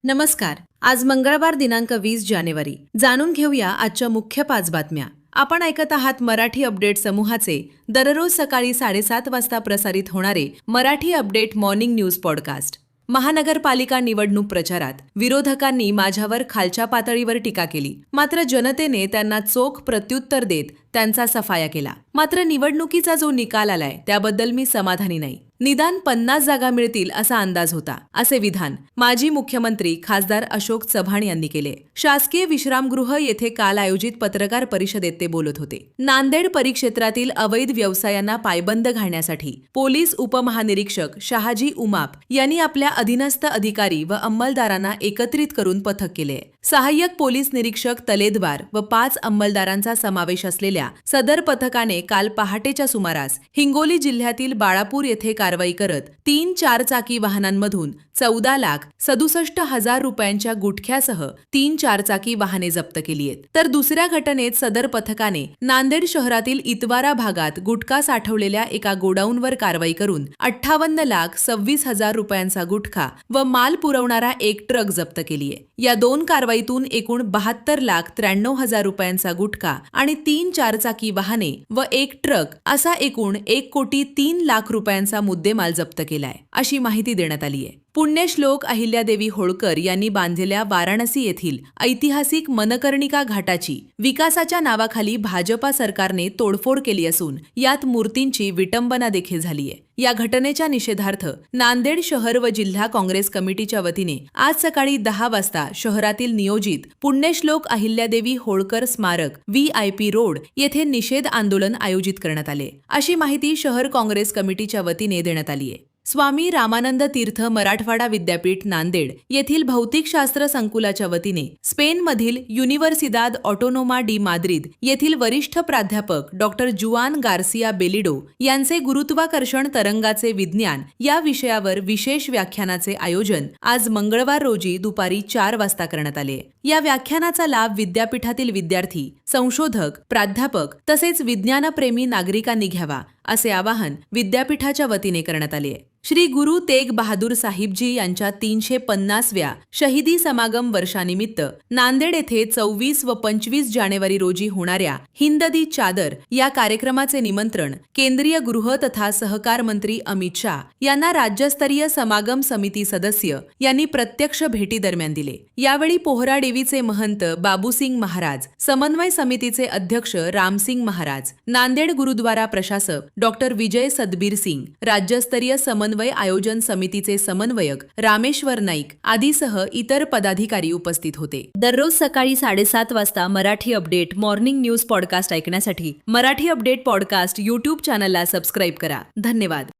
नमस्कार. आज मंगळवार दिनांक 20 जानेवारी. जाणून घेऊया आजच्या मुख्य 5 बातम्या. आपण ऐकत आहात मराठी अपडेट समूहाचे दररोज सकाळी 7:30 वाजता प्रसारित होणारे Marathi update morning news podcast. महानगरपालिका निवडणूक प्रचारात विरोधकांनी माझ्यावर खालच्या पातळीवर टीका केली. मात्र जनतेने त्यांना चोख प्रत्युत्तर देत त्यांचा सफाया केला. मात्र निवडणुकीचा जो निकाल आलाय त्याबद्दल मी समाधानी नाही. निदान 50 जागा मिळतील असा अंदाज होता, असे विधान माजी मुख्यमंत्री खासदार अशोक चव्हाण यांनी केले. शासकीय विश्रामगृह येथे काल आयोजित पत्रकार परिषदेत ते बोलत होते. नांदेड परिक्षेत्रातील अवैध व्यवसायांना पायबंद घालण्यासाठी पोलीस उपमहानिरीक्षक शहाजी उमाप यांनी आपल्या अधीनस्थ अधिकारी व अंमलदारांना एकत्रित करून पथक केले. सहाय्यक पोलीस निरीक्षक तलेदवार व 5 अंमलदारांचा समावेश असलेल्या सदर पथकाने काल पहाटेच्या सुमारास हिंगोली जिल्ह्यातील बाळापूर येथे कारवाई करत 3 4-चाकी वाहनांमधून 14,67,000 रुपयांच्या गुटख्यासह 3 4-चाकी वाहने जप्त केली आहेत. तर दुसऱ्या घटनेत सदर पथकाने नांदेड शहरातील इतवारा भागात गुटखा साठवलेल्या एका गोडाऊनवर कारवाई करून 58,26,000 रुपयांचा गुटखा व माल पुरवणारा एक ट्रक जप्त केली आहे. या 2 कारवाईतून एकूण 72,93,000 रुपयांचा गुटखा आणि 3 4-चाकी वाहने व एक ट्रक असा एकूण 1,03,00,000 रुपयांचा मुद्देमाल जप्त केलाय, अशी माहिती देण्यात आली आहे. पुण्यश्लोक अहिल्यादेवी होळकर यांनी बांधलेल्या वाराणसी येथील ऐतिहासिक मनकर्णिका घाटाची विकासाच्या नावाखाली भाजपा सरकारने तोडफोड केली असून यात मूर्तींची विटंबना देखील झाली आहे. या घटनेच्या निषेधार्थ नांदेड शहर व जिल्हा काँग्रेस कमिटीच्या वतीने आज सकाळी 10 वाजता शहरातील नियोजित पुण्यश्लोक अहिल्यादेवी होळकर स्मारक VIP रोड येथे निषेध आंदोलन आयोजित करण्यात आले, अशी माहिती शहर काँग्रेस कमिटीच्या वतीने देण्यात आली आहे. स्वामी रामानंद तीर्थ मराठवाडा विद्यापीठ नांदेड येथील भौतिकशास्त्र संकुलाच्या वतीने स्पेनमधील युनिव्हर्सिदाद ऑटोनोमा डी माद्रिद येथील वरिष्ठ प्राध्यापक डॉक्टर जुआन गार्सिया बेलिडो यांचे गुरुत्वाकर्षण तरंगाचे विज्ञान या विषयावर विशेष व्याख्यानाचे आयोजन आज मंगळवार रोजी दुपारी 4 वाजता करण्यात आले. या व्याख्यानाचा लाभ विद्यापीठातील विद्यार्थी, संशोधक, प्राध्यापक तसेच विज्ञानप्रेमी नागरिकांनी घ्यावा, असे आवाहन विद्यापीठाच्या वतीने करण्यात आले. श्री गुरु तेग बहादूर साहिबजी यांच्या 350व्या शहीदी समागम वर्षानिमित्त नांदेड येथे 24 व 25 जानेवारी रोजी होणाऱ्या हिंद दी चादर या कार्यक्रमाचे निमंत्रण केंद्रीय गृह तथा सहकार मंत्री अमित शाह यांना राज्यस्तरीय समागम समिती सदस्य यांनी प्रत्यक्ष भेटी दरम्यान दिले. यावेळी पोहरा देवीचे महंत बाबूसिंग महाराज, समन्वय समितीचे अध्यक्ष रामसिंग महाराज, नांदेड गुरुद्वारा प्रशासक डॉक्टर विजय सदबीर सिंग, राज्यस्तरीय समन्वय आयोजन समितीचे समन्वयक रामेश्वर नाईक आदीसह इतर पदाधिकारी उपस्थित होते. दररोज सकाळी 7:30 वाजता Marathi update morning news podcast ऐकण्यासाठी मराठी अपडेट पॉडकास्ट YouTube चॅनलला सबस्क्राईब करा. धन्यवाद.